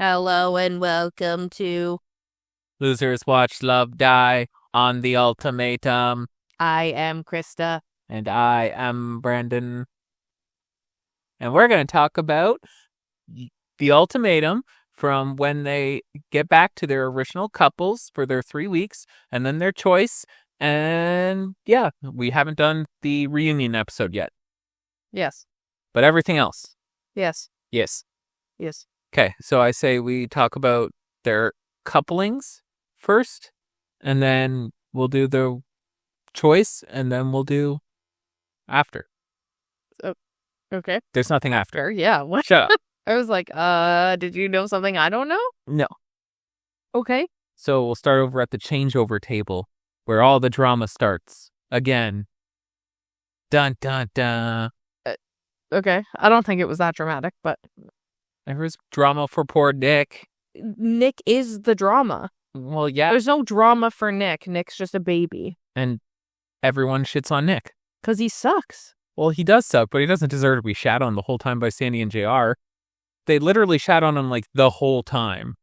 Hello and welcome to Losers Watch Love Die on the Ultimatum. I am Crista. And I am Brandon. And we're going to talk about the ultimatum from when they get back to their original couples for their 3 weeks and then their choice. And yeah, we haven't done the reunion episode yet, Yes. but everything else. Yes. Yes. Yes. Okay, so I say we talk about their couplings first, and then we'll do the choice, and then we'll do after. Okay. There's nothing after. Fair. Yeah. What? Shut up. I was like, did you know something I don't know? No. Okay. So we'll start over at the changeover table, where all the drama starts again. Dun dun dun. Okay. I don't think it was that dramatic, but There was drama for poor Nick. Nick is the drama. Well, yeah. There's no drama for Nick. Nick's just a baby. And everyone shits on Nick. 'Cause he sucks. Well, he does suck, but he doesn't deserve to be shat on the whole time by Sandy and JR. They literally shat on him like the whole time.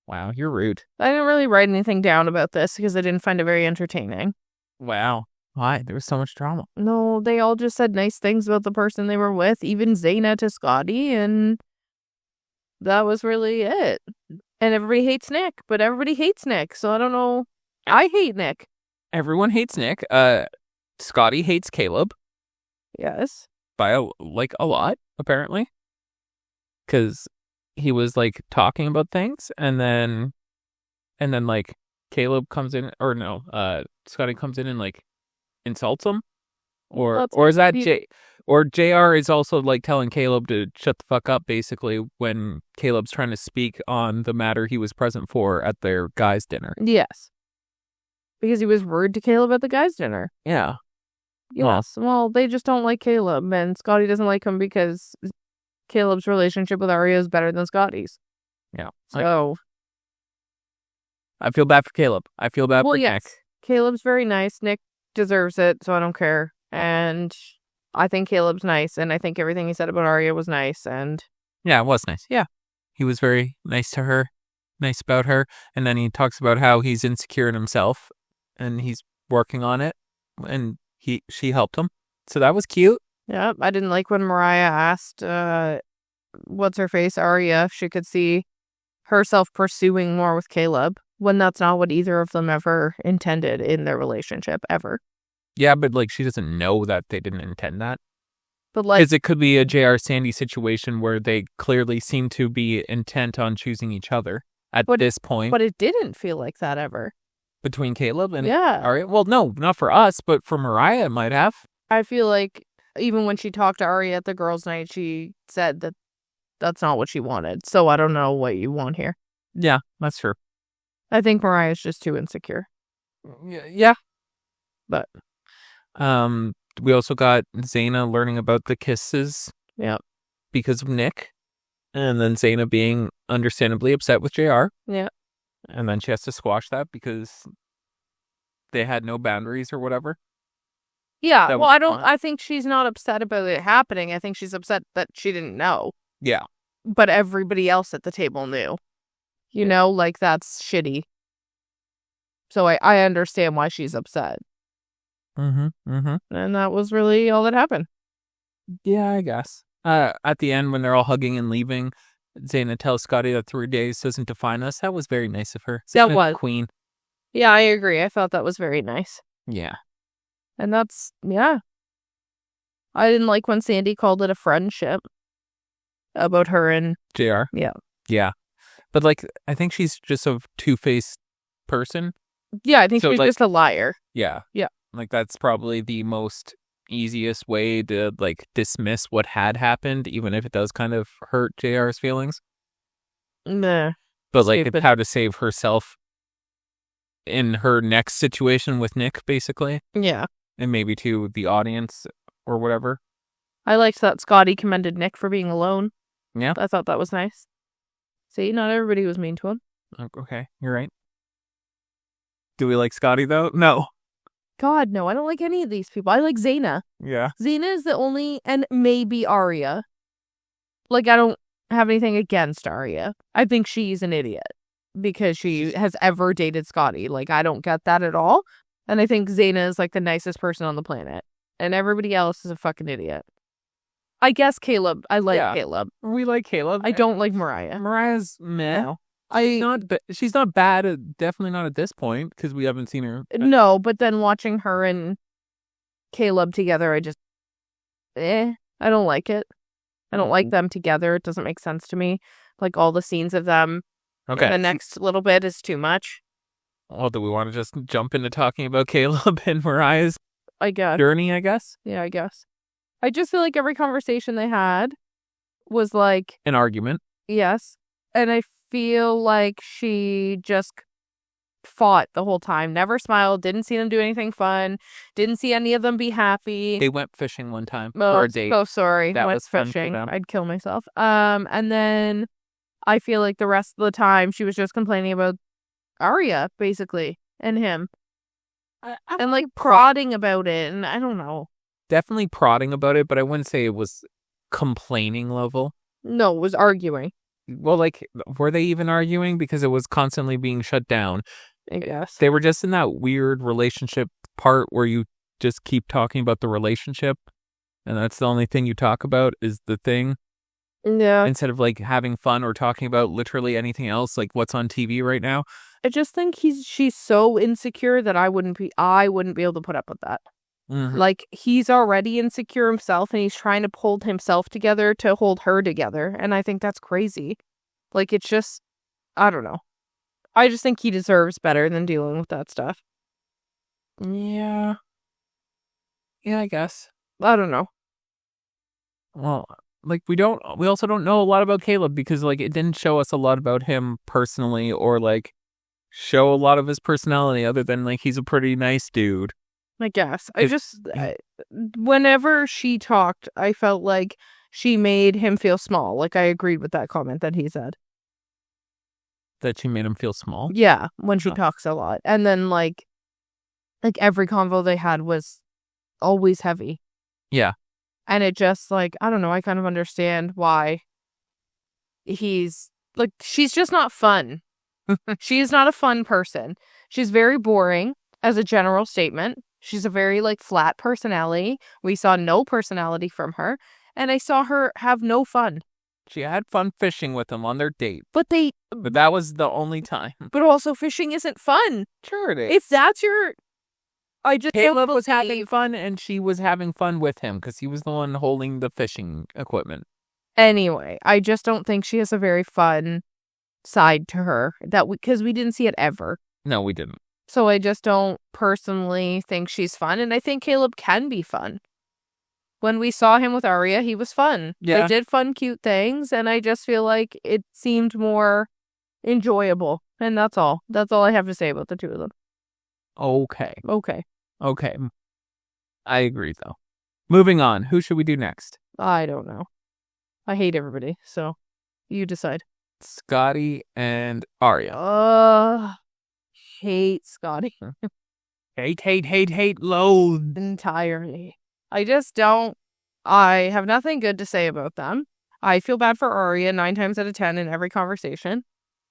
Wow, you're rude. I didn't really write anything down about this because I didn't find it very entertaining. Wow. Why? There was so much drama. No, they all just said nice things about the person they were with, even Zaina to Scotty, and that was really it. And everybody hates Nick, but everybody hates Nick, so I don't know. I hate Nick. Everyone hates Nick. Scotty hates Caleb Yes. by a lot, apparently. Because he was like talking about things, and then like Caleb comes in, or no, Scotty comes in and like insults him, or is that or JR is also like telling Caleb to shut the fuck up, basically, when Caleb's trying to speak on the matter he was present for at their guys' dinner. Yes. Because he was rude to Caleb at the guys' dinner. Yeah. Yes. Well, they just don't like Caleb, and Scotty doesn't like him because Caleb's relationship with Arya is better than Scotty's. Yeah. So I feel bad for Caleb. I feel bad for Nick. Caleb's very nice. Nick deserves it, so I don't care. And I think Caleb's nice, and I think everything he said about Arya was nice, and yeah, it was nice. Yeah. He was very nice to her, nice about her, and then he talks about how he's insecure in himself, and he's working on it, and she helped him. So that was cute. yeah, I didn't like when Mariah asked what's her face, Arya, if she could see herself pursuing more with Caleb, when that's not what either of them ever intended in their relationship, ever. Yeah, but like she doesn't know that they didn't intend that. But like, because it could be a JR Sandy situation where they clearly seem to be intent on choosing each other at this point. But it didn't feel like that ever. Between Caleb and yeah. Arya? Well, no, not for us, but for Mariah it might have. I feel like even when she talked to Arya at the girls' night, she said that that's not what she wanted. So I don't know what you want here. Yeah, that's true. I think Mariah's just too insecure. Yeah. But we also got Zaina learning about the kisses. Yeah. Because of Nick. And then Zaina being understandably upset with JR. Yeah. And then she has to squash that because they had no boundaries or whatever. Yeah, well, I think she's not upset about it happening. I think she's upset that she didn't know. Yeah. But everybody else at the table knew. You know, like, that's shitty. So I understand why she's upset. And that was really all that happened. Yeah, I guess. At the end, when they're all hugging and leaving, Zaina tells Scotty that 3 days doesn't define us. That was very nice of her. That was. Queen. Yeah, I agree. I thought that was very nice. Yeah. And that's, yeah. I didn't like when Sandy called it a friendship about her and JR. Yeah. Yeah. But like, I think she's just a two-faced person. Yeah, I think she's just a liar. Yeah. Yeah. Like, that's probably the most easiest way to like dismiss what had happened, even if it does kind of hurt JR's feelings. Nah. But like, it's how to save herself in her next situation with Nick, basically. Yeah. And maybe to the audience or whatever. I liked that Scotty commended Nick for being alone. Yeah. I thought that was nice. See, not everybody was mean to him. Okay, you're right. Do we like Scotty, though? No. God, no, I don't like any of these people. I like Zaina. Yeah. Zaina is the only, and maybe Arya. Like, I don't have anything against Arya. I think she's an idiot because she has ever dated Scotty. Like, I don't get that at all. And I think Zaina is like the nicest person on the planet. And everybody else is a fucking idiot. I guess Caleb. I like Caleb. We like Caleb. I don't like Mariah. Mariah's meh. No. She's not bad. Definitely not at this point because we haven't seen her. No, but then watching her and Caleb together, I just, I don't like it. I don't like them together. It doesn't make sense to me. Like all the scenes of them. Okay. The next little bit is too much. Well, do we want to just jump into talking about Caleb and Mariah's journey, I guess? Yeah, I guess. I just feel like every conversation they had was like... an argument. Yes. And I feel like she just fought the whole time. Never smiled. Didn't see them do anything fun. Didn't see any of them be happy. They went fishing one time for a date. Oh, sorry. That went was fun fishing. for them. I'd kill myself. And then I feel like the rest of the time she was just complaining about Arya, basically, and him. And like prodding about it, and I don't know. Definitely prodding about it, but I wouldn't say it was complaining level. No, it was arguing. Well, like, were they even arguing? Because it was constantly being shut down. I guess. They were just in that weird relationship part where you just keep talking about the relationship, and that's the only thing you talk about is the thing. Yeah. Instead of like having fun or talking about literally anything else, like what's on TV right now. I just think she's so insecure that I wouldn't be able to put up with that. Mm-hmm. Like, he's already insecure himself and he's trying to pull himself together to hold her together. And I think that's crazy. Like, it's just, I don't know. I just think he deserves better than dealing with that stuff. Yeah. Yeah, I guess. I don't know. Well, like, we also don't know a lot about Caleb because, like, it didn't show us a lot about him personally or, like, show a lot of his personality other than, like, he's a pretty nice dude. I guess. Whenever she talked, I felt like she made him feel small. Like, I agreed with that comment that he said. That she made him feel small? Yeah, when she talks a lot. And then, like every convo they had was always heavy. Yeah. And it just, like, I don't know, I kind of understand why he's, like, she's just not fun. She is not a fun person. She's very boring as a general statement. She's a very, like, flat personality. We saw no personality from her. And I saw her have no fun. She had fun fishing with him on their date. But that was the only time. But also fishing isn't fun. Sure it is. If that's your... Caleb was having fun and she was having fun with him because he was the one holding the fishing equipment. Anyway, I just don't think she has a very fun side to her because we didn't see it ever. No, we didn't. So I just don't personally think she's fun, and I think Caleb can be fun. When we saw him with Arya, he was fun. Yeah. They did fun, cute things, and I just feel like it seemed more enjoyable. And that's all. That's all I have to say about the two of them. Okay. Okay. I agree, though. Moving on. Who should we do next? I don't know. I hate everybody, so you decide. Scotty and Arya. Hate Scotty. Hate, loathe. Entirely. I just don't. I have nothing good to say about them. I feel bad for Arya 9 times out of 10 in every conversation.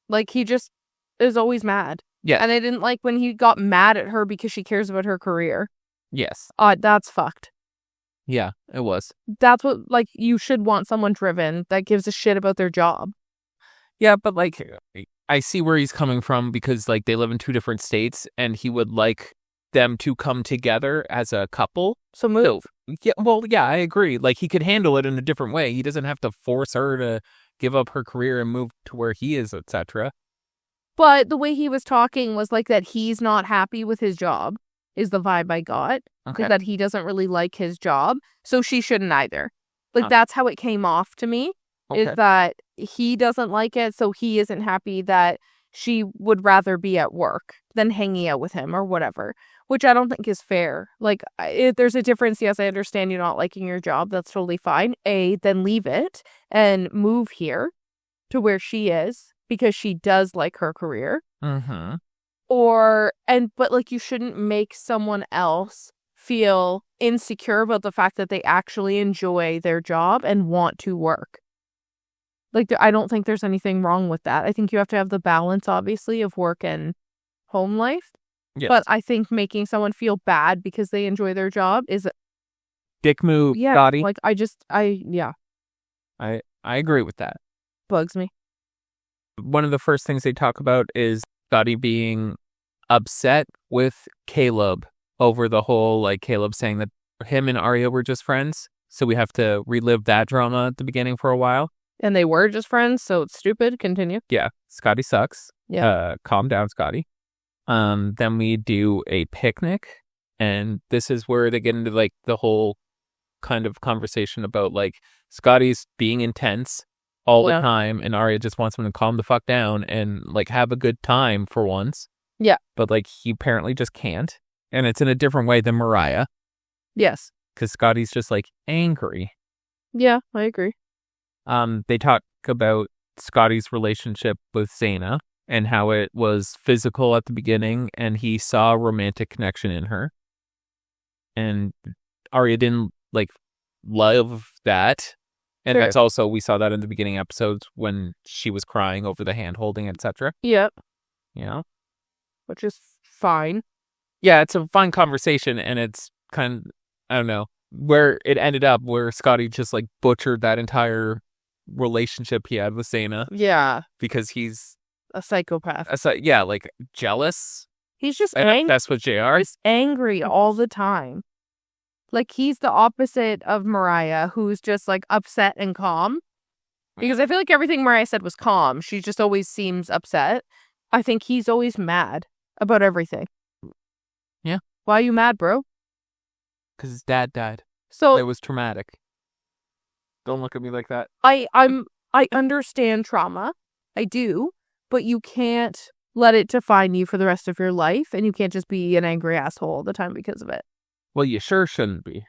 Like, he just is always mad. Yeah. And I didn't like when he got mad at her because she cares about her career. Yes. That's fucked. Yeah, it was. That's what, like, you should want someone driven that gives a shit about their job. Yeah, but, like, I see where he's coming from because, like, they live in 2 different states and he would like them to come together as a couple. So move. Yeah, I agree. Like, he could handle it in a different way. He doesn't have to force her to give up her career and move to where he is, etc. But the way he was talking was like that he's not happy with his job is the vibe I got. Okay. That he doesn't really like his job. So she shouldn't either. Like, that's how it came off to me. Okay. Is that he doesn't like it, so he isn't happy that she would rather be at work than hanging out with him or whatever, which I don't think is fair. Like, there's a difference. Yes, I understand you not liking your job. That's totally fine. Then leave it and move here to where she is because she does like her career. Mm-hmm. But like, you shouldn't make someone else feel insecure about the fact that they actually enjoy their job and want to work. Like, I don't think there's anything wrong with that. I think you have to have the balance, obviously, of work and home life. Yes. But I think making someone feel bad because they enjoy their job is dick move, yeah. Scotty. Like, yeah. I agree with that. Bugs me. One of the first things they talk about is Scotty being upset with Caleb over the whole, like, Caleb saying that him and Arya were just friends. So we have to relive that drama at the beginning for a while. And they were just friends, so it's stupid. Continue. Yeah. Scotty sucks. Yeah. Calm down, Scotty. Then we do a picnic. And this is where they get into, like, the whole kind of conversation about, like, Scotty's being intense all the time, and Arya just wants him to calm the fuck down and, like, have a good time for once. Yeah. But, like, he apparently just can't. And it's in a different way than Mariah. Yes. Because Scotty's just, like, angry. Yeah, I agree. They talk about Scotty's relationship with Zaina and how it was physical at the beginning, and he saw a romantic connection in her. And Arya didn't, like, love that. And that's also, we saw that in the beginning episodes when she was crying over the hand holding, etc. Yep. Yeah. Which is fine. Yeah, it's a fine conversation, and it's kind of, I don't know, where it ended up, where Scotty just, like, butchered that entire relationship he had with Zaina. Yeah. Because he's a psychopath. Yeah, like, jealous. He's just angry. That's what JR is. He's angry all the time. Like, he's the opposite of Mariah, who's just, like, upset and calm. Because I feel like everything Mariah said was calm. She just always seems upset. I think he's always mad about everything. Yeah. Why are you mad, bro? Because his dad died. So it was traumatic. Don't look at me like that. I understand trauma. I do. But you can't let it define you for the rest of your life. And you can't just be an angry asshole all the time because of it. Well, you sure shouldn't be.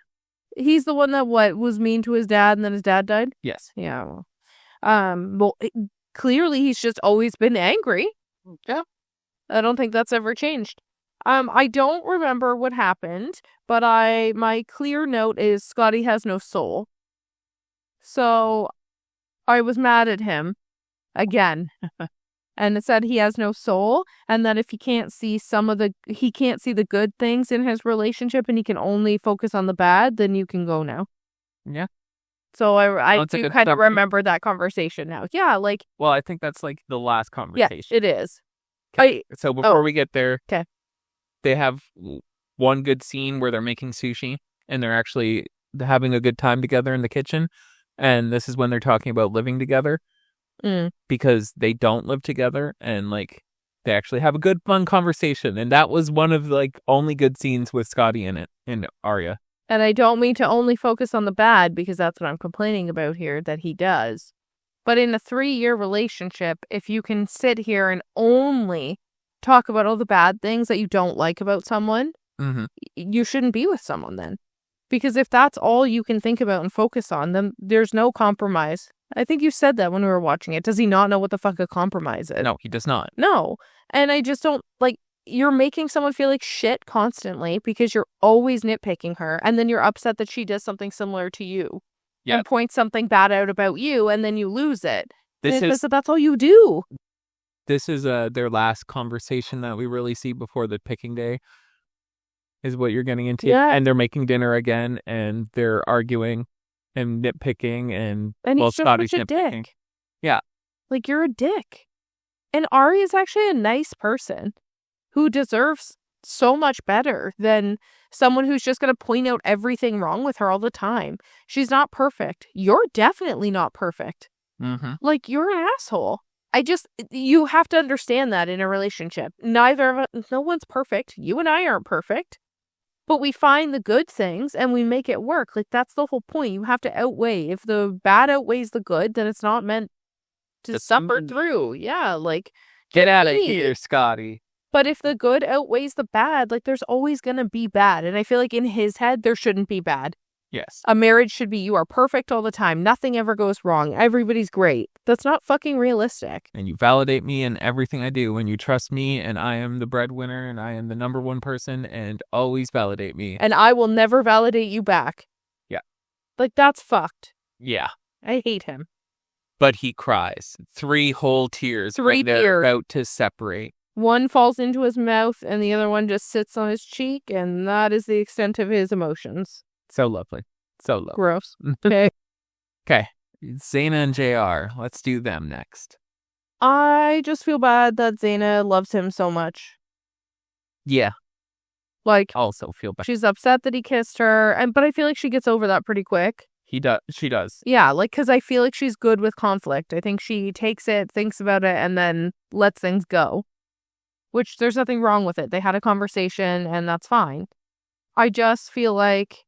He's the one that was mean to his dad and then his dad died? Yes. Yeah. Clearly he's just always been angry. Yeah. I don't think that's ever changed. I don't remember what happened, but my clear note is Scotty has no soul. So I was mad at him again. And it said he has no soul, and that if he can't see the good things in his relationship and he can only focus on the bad, then you can go now. Yeah. So I do kind of remember that conversation now. Yeah, like. Well, I think that's, like, the last conversation. Yeah, it is. Okay. So before we get there, okay, they have one good scene where they're making sushi and they're actually having a good time together in the kitchen. And this is when they're talking about living together. Because they don't live together, and, like, they actually have a good fun conversation, and that was one of the, like, only good scenes with Scotty in it and Arya. And I don't mean to only focus on the bad, because that's what I'm complaining about here that he does. But in a 3-year relationship, if you can sit here and only talk about all the bad things that you don't like about someone, you shouldn't be with someone then. Because if that's all you can think about and focus on, then there's no compromise. I think you said that when we were watching it. Does he not know what the fuck a compromise is? No, he does not. No. And I just don't, like, you're making someone feel like shit constantly because you're always nitpicking her. And then you're upset that she does something similar to you. Yeah. And points something bad out about you, and then you lose it. That's all you do. This is their last conversation that we really see before the picking day. Is what you're getting into. Yeah. And they're making dinner again, and they're arguing and nitpicking, and he's Scotty's just such a nitpicking. Dick. Yeah. Like, you're a dick. And Arya is actually a nice person who deserves so much better than someone who's just going to point out everything wrong with her all the time. She's not perfect. You're definitely not perfect. Like, you're an asshole. You have to understand that in a relationship. No one's perfect. You and I aren't perfect. But we find the good things and we make it work. Like, that's the whole point. You have to outweigh. If the bad outweighs the good, then it's not meant to suffer through. Yeah, like. Get out of here, Scotty. But if the good outweighs the bad, like, there's always going to be bad. And I feel like in his head, there shouldn't be bad. Yes. A marriage should be you are perfect all the time. Nothing ever goes wrong. Everybody's great. That's not fucking realistic. And you validate me in everything I do. And you trust me, and I am the breadwinner, and I am the number one person, and always validate me. And I will never validate you back. Yeah. Like, that's fucked. Yeah. I hate him. But he cries. 3 whole tears. 3 when they're tears. about to separate. One falls into his mouth, and the other one just sits on his cheek, and that is the extent of his emotions. So lovely. So lovely. Gross. Okay. Okay. Zaina and JR. Let's do them next. I just feel bad that Zaina loves him so much. Yeah. Like, Also feel bad. she's upset that he kissed her, but I feel like she gets over that pretty quick. She does. Yeah, like, because I feel like she's good with conflict. I think she takes it, thinks about it, and then lets things go. Which, there's nothing wrong with it. They had a conversation, and that's fine. I just feel like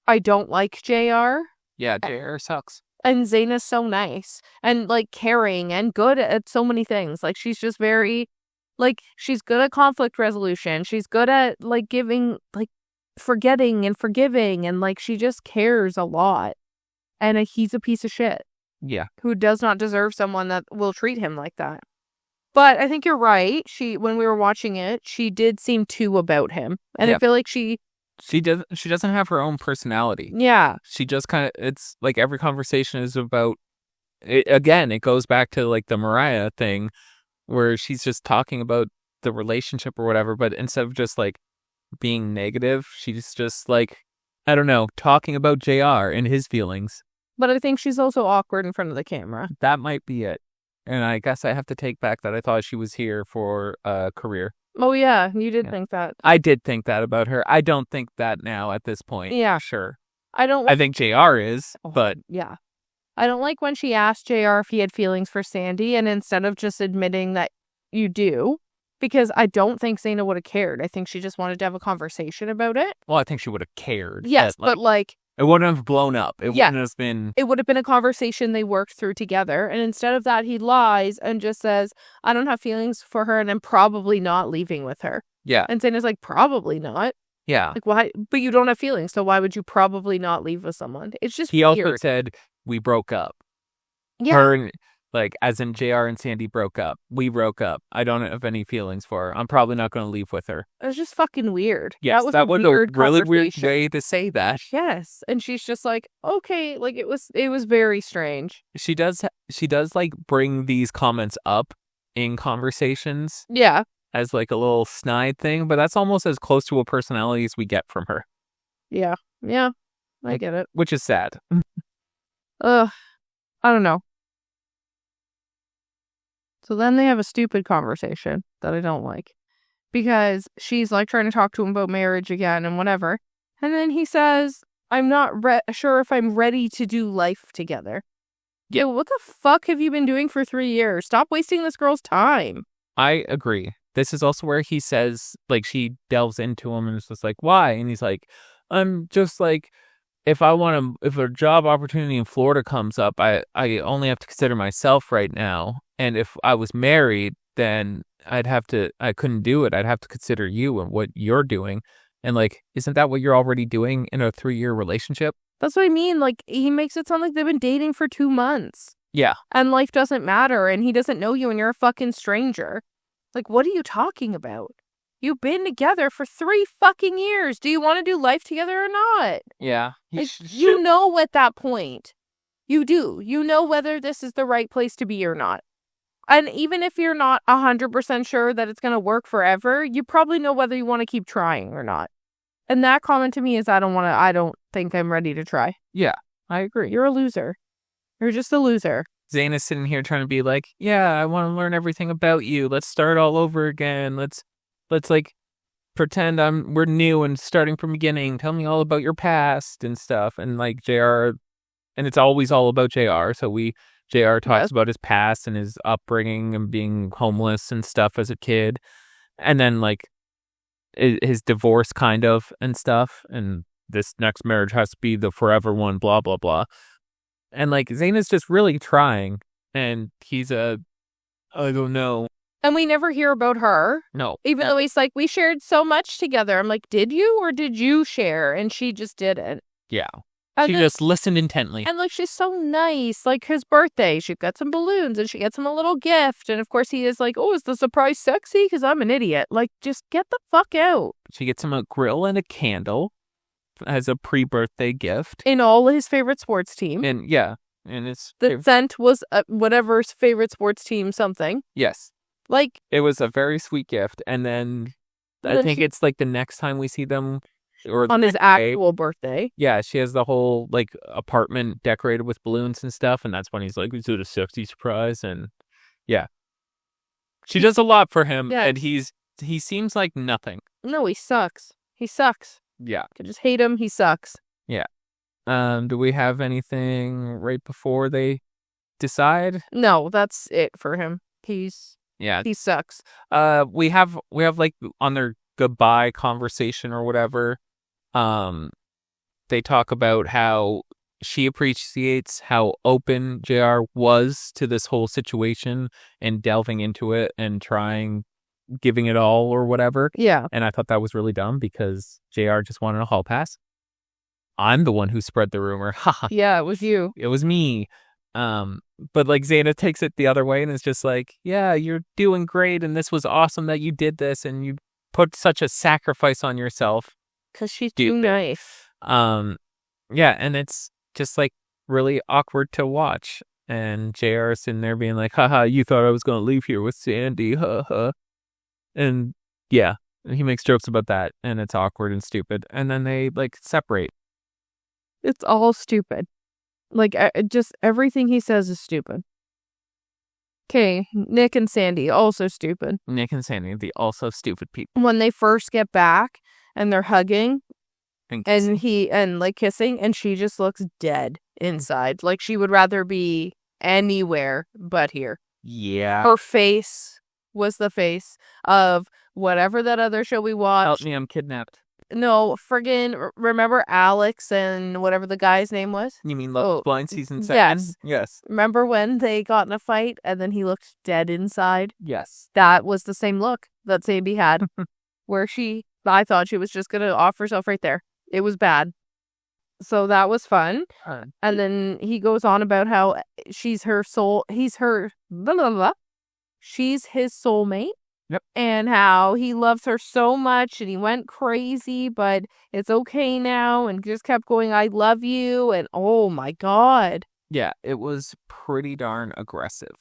I don't like JR. Yeah, JR sucks. And Zaina's so nice and, like, caring and good at so many things. Like, she's just very, like, she's good at conflict resolution. She's good at, like, giving, like, forgetting and forgiving. And, like, she just cares a lot. And he's a piece of shit. Yeah. Who does not deserve someone that will treat him like that. But I think you're right. When we were watching it, she did seem too about him. And I feel like she doesn't have her own personality. Yeah. She just kind of, it's like every conversation is about, it goes back to like the Mariah thing where she's just talking about the relationship or whatever, but instead of just like being negative, she's just like, I don't know, talking about JR and his feelings. But I think she's also awkward in front of the camera. That might be it. And I guess I have to take back that I thought she was here for a career. Oh, yeah. You did think that. I did think that about her. I don't think that now at this point. Yeah. Sure. I think JR is, but... Yeah. I don't like when she asked JR if he had feelings for Sandy, and instead of just admitting that you do, because I don't think Zaina would have cared. I think she just wanted to have a conversation about it. Well, I think she would have cared. Yes, but like... It wouldn't have blown up. It wouldn't have been... It would have been a conversation they worked through together. And instead of that, he lies and just says, I don't have feelings for her and I'm probably not leaving with her. Yeah. And Zaina's like, probably not. Yeah. Like, why? But you don't have feelings, so why would you probably not leave with someone? It's just He weird. also said, we broke up. Yeah. Her and, like, as in JR and Sandy broke up. We broke up. I don't have any feelings for her. I'm probably not going to leave with her. It was just fucking weird. Yes, that was a really weird way to say that. Yes. And she's just like, okay, like it was very strange. She does like bring these comments up in conversations. Yeah. As like a little snide thing, but that's almost as close to a personality as we get from her. Yeah. Yeah. I get it. Which is sad. I don't know. So then they have a stupid conversation that I don't like. Because she's like trying to talk to him about marriage again and whatever. And then he says, I'm not sure if I'm ready to do life together. Yeah, what the fuck have you been doing for 3 years? Stop wasting this girl's time. I agree. This is also where he says, like, she delves into him and is just like, why? And he's like, I'm just like, if a job opportunity in Florida comes up, I only have to consider myself right now. And if I was married, then I couldn't do it. I'd have to consider you and what you're doing. And like, isn't that what you're already doing in a 3-year relationship? That's what I mean. Like, he makes it sound like they've been dating for 2 months. Yeah. And life doesn't matter and he doesn't know you and you're a fucking stranger. Like, what are you talking about? You've been together for 3 fucking years. Do you want to do life together or not? Yeah. You know at that point. You do. You know whether this is the right place to be or not. And even if you're not 100% sure that it's going to work forever, you probably know whether you want to keep trying or not. And that comment to me is, I don't think I'm ready to try. Yeah, I agree. You're a loser. You're just a loser. Zaina's sitting here trying to be like, yeah, I want to learn everything about you. Let's start all over again. Let's like pretend we're new and starting from beginning. Tell me all about your past and stuff. And like JR, and it's always all about JR. So JR talks about his past and his upbringing and being homeless and stuff as a kid. And then like his divorce kind of and stuff. And this next marriage has to be the forever one, blah, blah, blah. And like Zaina's just really trying. And he's I don't know. And we never hear about her. No. Even though he's like, we shared so much together. I'm like, did you or did you share? And she just didn't. Yeah. And she just listened intently. And like, she's so nice. Like his birthday, she got some balloons and she gets him a little gift. And of course he is like, oh, is the surprise sexy? Because I'm an idiot. Like, just get the fuck out. She gets him a grill and a candle as a pre-birthday gift. In all his favorite sports team. And yeah. And it's The scent was whatever's favorite sports team something. Yes. Like, it was a very sweet gift. And then I think it's like the next time we see them, or on his actual birthday. Yeah, she has the whole like apartment decorated with balloons and stuff, and that's when he's like, "Is it a sexy surprise?" And yeah, she does a lot for him, and he seems like nothing. No, he sucks. He sucks. Yeah, I just hate him. He sucks. Yeah. Do we have anything right before they decide? No, that's it for him. He sucks. We have like on their goodbye conversation or whatever. They talk about how she appreciates how open JR was to this whole situation and delving into it and giving it all or whatever. Yeah. And I thought that was really dumb because JR just wanted a hall pass. I'm the one who spread the rumor. Yeah, it was you. It was me. But like Zaina takes it the other way and is just like, yeah, you're doing great. And this was awesome that you did this. And you put such a sacrifice on yourself. Because she's too nice. Yeah, and it's just like really awkward to watch. And JR is sitting there being like, haha, you thought I was going to leave here with Sandy, haha. And yeah, he makes jokes about that, and it's awkward and stupid. And then they like separate. It's all stupid. Like, just everything he says is stupid. Okay, Nick and Sandy, also stupid. Nick and Sandy, the also stupid people. When they first get back and they're hugging and like kissing, and she just looks dead inside. Like she would rather be anywhere but here. Yeah. Her face was the face of whatever that other show we watched. Help me, I'm kidnapped. No, friggin' remember Alex and whatever the guy's name was? You mean Love is Blind season 7? Yes. Yes. Remember when they got in a fight and then he looked dead inside? Yes. That was the same look that Sandy had. Where I thought she was just going to off herself right there. It was bad. So that was fun. And then he goes on about how she's her soul. He's her blah, blah, blah. She's his soulmate. Yep. And how he loves her so much and he went crazy, but it's okay now, and just kept going, I love you. And oh my God. Yeah, it was pretty darn aggressive.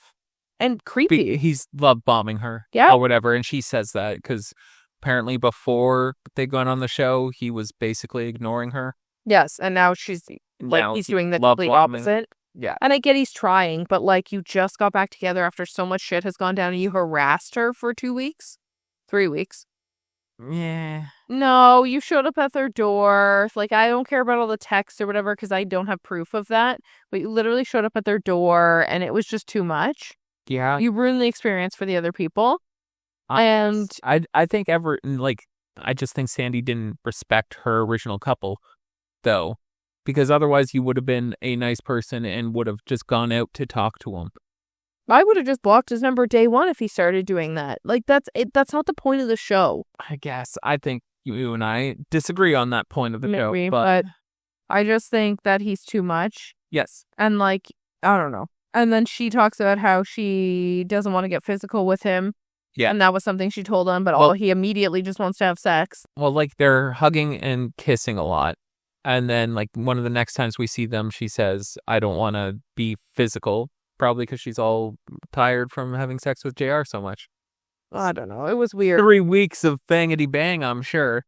And creepy. He's love bombing her. Yeah. Or whatever. And she says that because apparently before they got on the show, he was basically ignoring her. Yes. And now he's doing the complete opposite. Yeah. And I get he's trying, but like you just got back together after so much shit has gone down and you harassed her for 2 weeks? 3 weeks. Yeah. No, you showed up at their door. Like, I don't care about all the texts or whatever because I don't have proof of that. But you literally showed up at their door and it was just too much. Yeah. You ruined the experience for the other people. I think I just think Sandy didn't respect her original couple, though. Because otherwise you would have been a nice person and would have just gone out to talk to him. I would have just blocked his number day one if he started doing that. Like, that's not the point of the show. I guess. I think you and I disagree on that point of the show. But I just think that he's too much. Yes. And like, I don't know. And then she talks about how she doesn't want to get physical with him. Yeah. And that was something she told him, but he immediately just wants to have sex. Well, like, they're hugging and kissing a lot. And then, like, one of the next times we see them, she says, I don't want to be physical. Probably because she's all tired from having sex with JR so much. I don't know. It was weird. 3 weeks of bangity bang, I'm sure.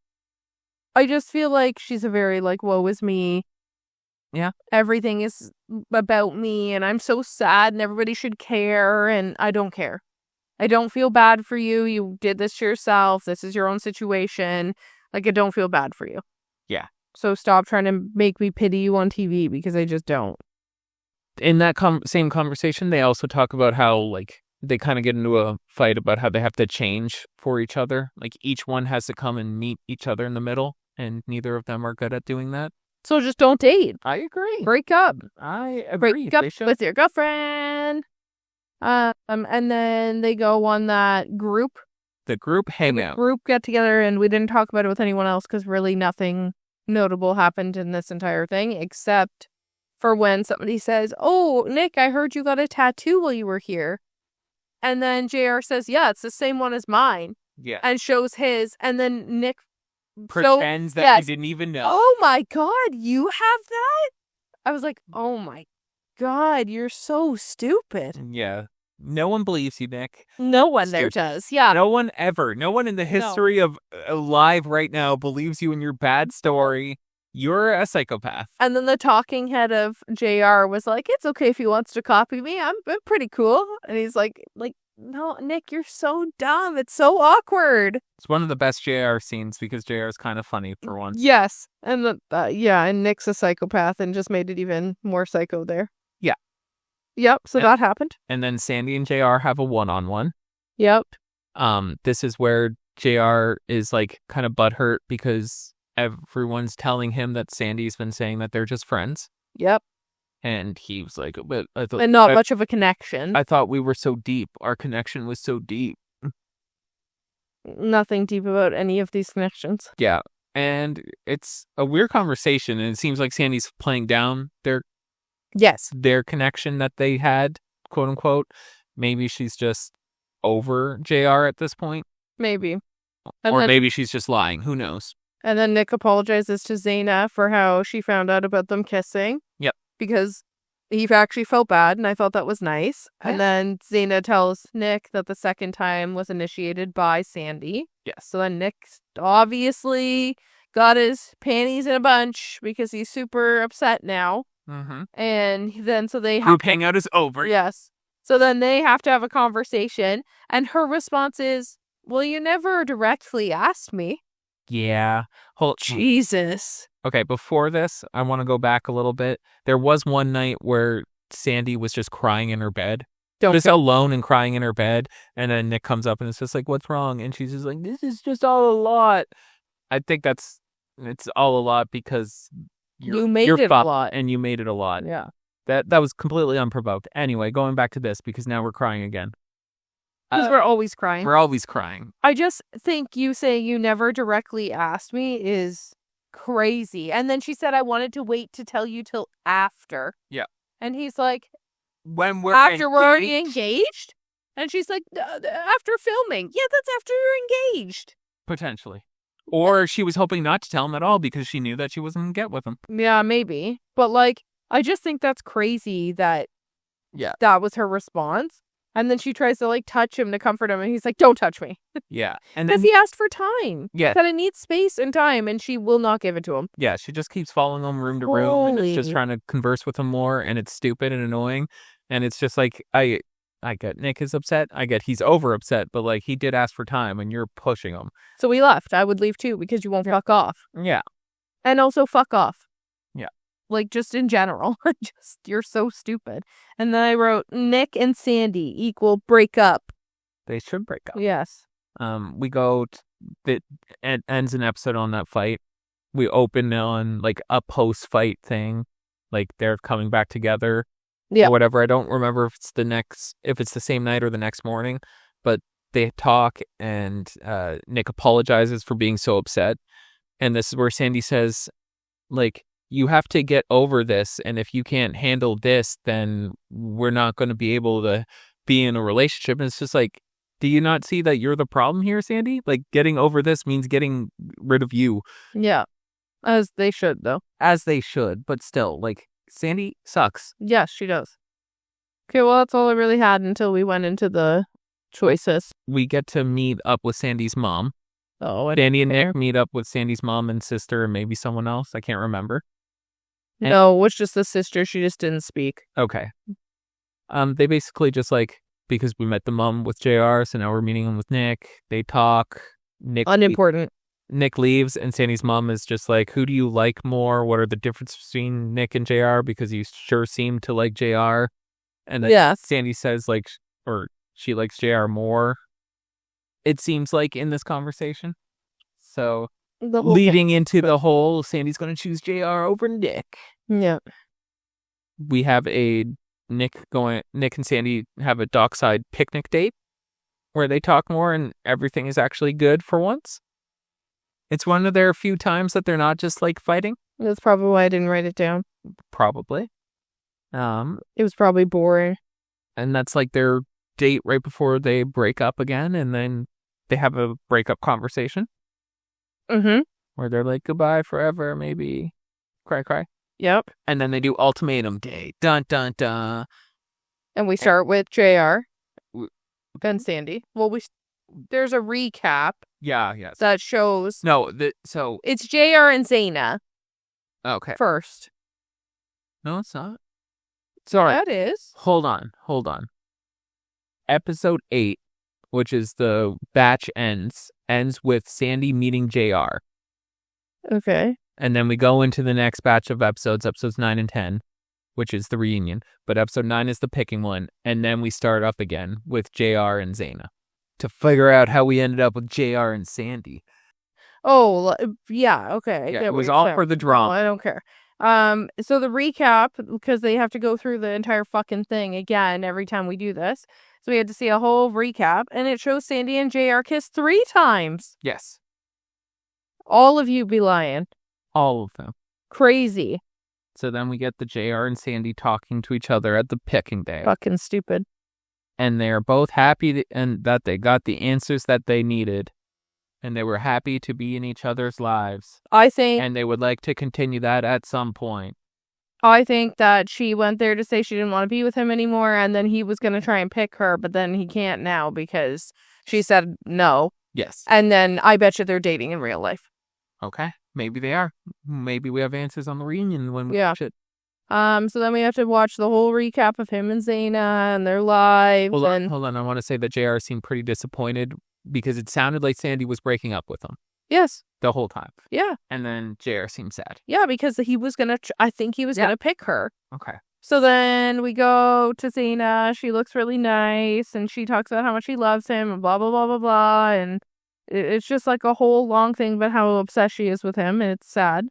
I just feel like she's a very, like, woe is me. Yeah. Everything is about me, and I'm so sad, and everybody should care, and I don't care. I don't feel bad for you. You did this to yourself. This is your own situation. Like, I don't feel bad for you. Yeah. So stop trying to make me pity you on TV because I just don't. In that same conversation, they also talk about how, like, they kind of get into a fight about how they have to change for each other. Like, each one has to come and meet each other in the middle, and neither of them are good at doing that. So just don't date. I agree. Break up. I agree. Break up with your girlfriend. And then they go on that group. The group hangout. Group get together, and we didn't talk about it with anyone else because really nothing notable happened in this entire thing except for when somebody says, oh, Nick, I heard you got a tattoo while you were here. And then JR says, yeah, it's the same one as mine. Yeah. And shows his. And then Nick pretends that he didn't even know. Oh my God, you have that? I was like, oh my God, you're so stupid. Yeah. No one believes you, Nick. No one there does. Yeah. No one ever. No one in the history of alive right now believes you in your bad story. You're a psychopath. And then the talking head of JR was like, it's okay if he wants to copy me. I'm pretty cool. And he's like, no, Nick, you're so dumb. It's so awkward. It's one of the best JR scenes because JR is kind of funny for once. Yes. And and Nick's a psychopath and just made it even more psycho there. Yeah. Yep. So that happened. And then Sandy and JR have a one-on-one. Yep. This is where JR is like kind of butthurt because everyone's telling him that Sandy's been saying that they're just friends. Yep. And he was like, but and not much of a connection. I thought we were so deep. Our connection was so deep. Nothing deep about any of these connections. Yeah. And it's a weird conversation. And it seems like Sandy's playing down their connection that they had, quote unquote. Maybe she's just over JR at this point. Maybe. Or maybe she's just lying. Who knows? And then Nick apologizes to Zaina for how she found out about them kissing. Yep. Because he actually felt bad, and I thought that was nice. And then Zaina tells Nick that the second time was initiated by Sandy. Yes. So then Nick obviously got his panties in a bunch because he's super upset now. Mm-hmm. And then so they group hangout is over. Yes. So then they have to have a conversation, and her response is, well, you never directly asked me. Yeah. Jesus. Okay, before this, I want to go back a little bit. There was one night where Sandy was just crying in her bed. Just alone and crying in her bed. And then Nick comes up and it's just like, what's wrong? And she's just like, this is just all a lot. I think it's all a lot because you made it a lot. And you made it a lot. Yeah. That was completely unprovoked. Anyway, going back to this because now we're crying again. Because we're always crying. We're always crying. I just think you saying you never directly asked me is crazy. And then she said, I wanted to wait to tell you till after. Yeah. And he's like, when we're after we're already engaged? And she's like, after filming. Yeah, that's after you're engaged. Potentially. Or she was hoping not to tell him at all because she knew that she wasn't going to get with him. Yeah, maybe. But like, I just think that's crazy that that was her response. And then she tries to like touch him to comfort him. And he's like, don't touch me. Yeah. Because he asked for time. Yeah. That it needs space and time. And she will not give it to him. Yeah. She just keeps following him room to room. And it's just trying to converse with him more. And it's stupid and annoying. And it's just like, I get Nick is upset. I get he's over upset. But like he did ask for time and you're pushing him. So we left. I would leave too because you won't fuck off. Yeah. And also fuck off. Yeah. Like, just in general. You're so stupid. And then I wrote, Nick and Sandy equal break up. They should break up. Yes. We go, it ends an episode on that fight. We open on, like, a post-fight thing. Like, they're coming back together. Yeah. Or whatever. I don't remember if it's the same night or the next morning. But they talk, and Nick apologizes for being so upset. And this is where Sandy says, like, you have to get over this. And if you can't handle this, then we're not going to be able to be in a relationship. And it's just like, do you not see that you're the problem here, Sandy? Like, getting over this means getting rid of you. Yeah. As they should, though. As they should. But still, like, Sandy sucks. Yes, she does. Okay, well, that's all I really had until we went into the choices. We get to meet up with Sandy's mom. Oh, Sandy and Nick meet up with Sandy's mom and sister and maybe someone else. I can't remember. No, it was just the sister. She just didn't speak. Okay. They basically just like, because we met the mom with JR, so now we're meeting him with Nick. They talk. Unimportant. Nick leaves, and Sandy's mom is just like, who do you like more? What are the differences between Nick and JR? Because you sure seem to like JR. And then Sandy says, like, or she likes JR more, it seems like, in this conversation. So leading into the whole Sandy's going to choose JR over Nick. Yeah. We have Nick and Sandy have a dockside picnic date where they talk more and everything is actually good for once. It's one of their few times that they're not just like fighting. That's probably why I didn't write it down. Probably. It was probably boring. And that's like their date right before they break up again, and then they have a breakup conversation. Mm-hmm. Where they're like, goodbye forever, maybe. Cry, cry. Yep. And then they do Ultimatum Day. Dun, dun, dun. And we start with JR. W- Then Sandy. Well, there's a recap. Yeah, yes. That shows. No, it's JR and Zaina. Okay. First. No, it's not. Sorry. That is. Hold on. Episode 8, which is the batch ends with Sandy meeting JR. Okay. And then we go into the next batch of episodes 9 and 10, which is the reunion. But episode 9 is the picking one. And then we start up again with JR and Zaina to figure out how we ended up with JR and Sandy. Oh, yeah. Okay. Yeah, it was all for the drama. I don't care. So the recap, because they have to go through the entire fucking thing again every time we do this. So we had to see a whole recap, and it shows Sandy and JR kiss 3 times. Yes. All of you be lying. All of them. Crazy. So then we get the JR and Sandy talking to each other at the picking day. Fucking stupid. And they're both happy and that they got the answers that they needed. And they were happy to be in each other's lives. I think... And they would like to continue that at some point. I think that she went there to say she didn't want to be with him anymore, and then he was going to try and pick her, but then he can't now because she said no. Yes. And then I bet you they're dating in real life. Okay. Maybe they are. Maybe we have answers on the reunion when we watch it. So then we have to watch the whole recap of him and Zaina and their lives. Hold on. I want to say that JR seemed pretty disappointed because it sounded like Sandy was breaking up with him. Yes. The whole time. Yeah. And then JR seemed sad. Yeah, because he was going to, I think he was going to pick her. Okay. So then we go to Zaina. She looks really nice and she talks about how much she loves him and blah, blah, blah, blah, blah. And it's just like a whole long thing about how obsessed she is with him. And it's sad.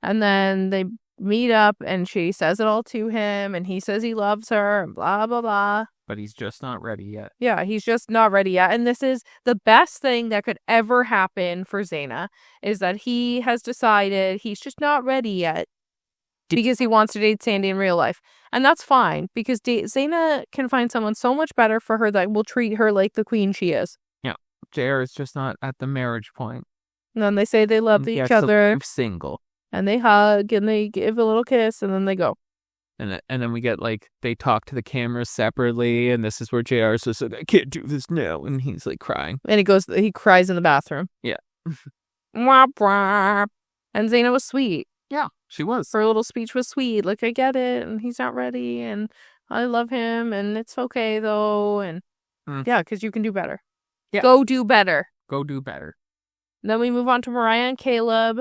And then they meet up and she says it all to him and he says he loves her and blah, blah, blah. But he's just not ready yet. Yeah, he's just not ready yet. And this is the best thing that could ever happen for Zaina is that he has decided he's just not ready yet because he wants to date Sandy in real life. And that's fine because Zaina can find someone so much better for her that will treat her like the queen she is. Yeah, JR is just not at the marriage point. And then they say they love each other. Single. And they hug and they give a little kiss and then they go. And then we get, like, they talk to the cameras separately, and this is where JR says, I can't do this now, and he's, like, crying. And he cries in the bathroom. Yeah. Wah, wah. And Zaina was sweet. Yeah, she was. Her little speech was sweet. Like, I get it, and he's not ready, and I love him, and it's okay, though, and yeah, because you can do better. Yeah. Go do better. Go do better. Then we move on to Mariah and Caleb.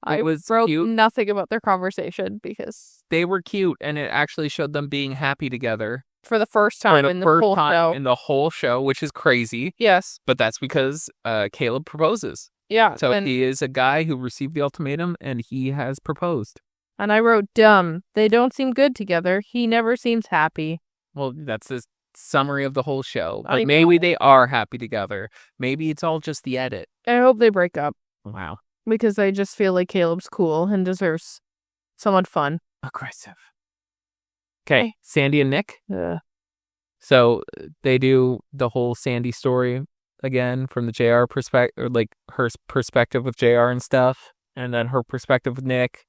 I wrote cute. Nothing about their conversation because they were cute, and it actually showed them being happy together for the first time in the whole show. In the whole show, which is crazy. Yes, but that's because Caleb proposes. Yeah, so he is a guy who received the ultimatum, and he has proposed. And I wrote, "Dumb. They don't seem good together. He never seems happy." Well, that's the summary of the whole show. But maybe they are happy together. Maybe it's all just the edit. I hope they break up. Wow. Because I just feel like Caleb's cool and deserves someone fun. Aggressive. Okay, Sandy and Nick. Yeah. So they do the whole Sandy story again from the JR perspective, or like her perspective with JR and stuff, and then her perspective with Nick.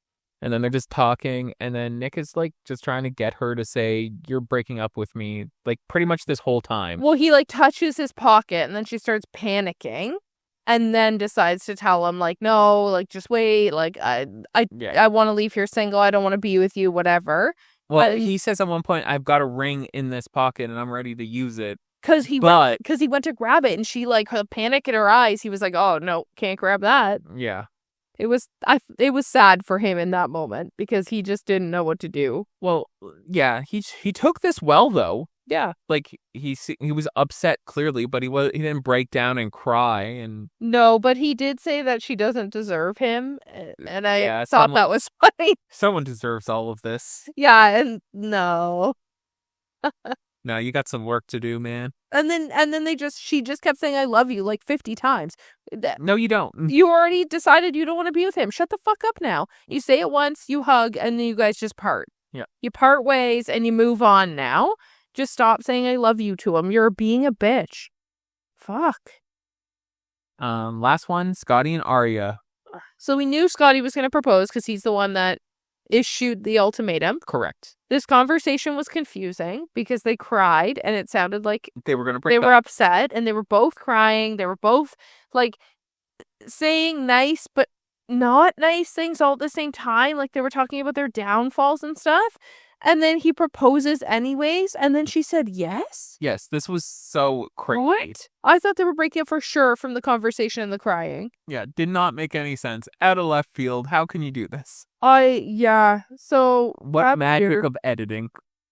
And then they're just talking, and then Nick is like just trying to get her to say, you're breaking up with me, like pretty much this whole time. Well, he like touches his pocket, and then she starts panicking. And then decides to tell him, like, no, like, just wait. Like, I want to leave here single. I don't want to be with you, whatever. Well, he says at one point, I've got a ring in this pocket and I'm ready to use it. Because he went to grab it and she, like, her panic in her eyes. He was like, oh, no, can't grab that. Yeah. It was sad for him in that moment because he just didn't know what to do. Well, yeah, he took this well, though. Yeah, like he was upset clearly, but he didn't break down and cry and no, but he did say that she doesn't deserve him, and I thought that was funny. Someone deserves all of this. Yeah, and no. No, you got some work to do, man. And then she just kept saying I love you like 50 times. No, you don't. You already decided you don't want to be with him. Shut the fuck up now. You say it once, you hug, and then you guys just part. Yeah. You part ways and you move on now. Just stop saying I love you to him. You're being a bitch. Fuck. Last one, Scotty and Arya. So we knew Scotty was going to propose because he's the one that issued the ultimatum. Correct. This conversation was confusing because they cried and it sounded like They were going to break they up. were upset and they were both crying. They were both like saying nice but not nice things all at the same time. Like they were talking about their downfalls and stuff. And then he proposes anyways. And then she said yes. Yes, this was so crazy. What? I thought they were breaking up for sure from the conversation and the crying. Yeah, did not make any sense. Out of left field. How can you do this? So What magic of editing?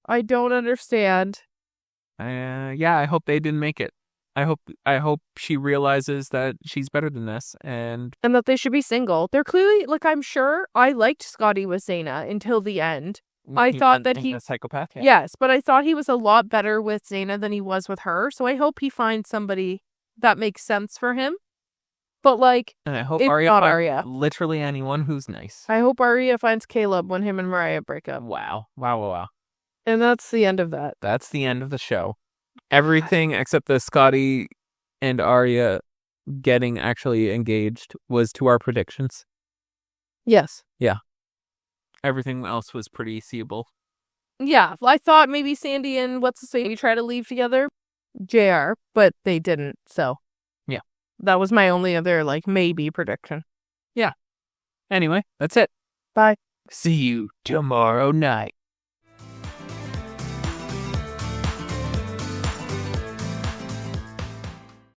I don't understand. Yeah, I hope they didn't make it. I hope she realizes that she's better than this and that they should be single. They're clearly, like, I'm sure I liked Scotty with Zaina until the end. I thought that he a psychopath. Yeah. Yes, but I thought he was a lot better with Zaina than he was with her. So I hope he finds somebody that makes sense for him. But like, and I hope it's Arya not finds Arya. literally anyone who's nice. I hope Arya finds Caleb when him and Mariah break up. Wow. And that's the end of that. That's the end of the show. Everything except the Scotty and Arya getting actually engaged was to our predictions. Yes. Yeah. Everything else was pretty seeable. Yeah, I thought maybe Sandy and maybe try to leave together, JR, but they didn't. So yeah, that was my only other like maybe prediction. Yeah. Anyway, that's it. Bye. See you tomorrow night.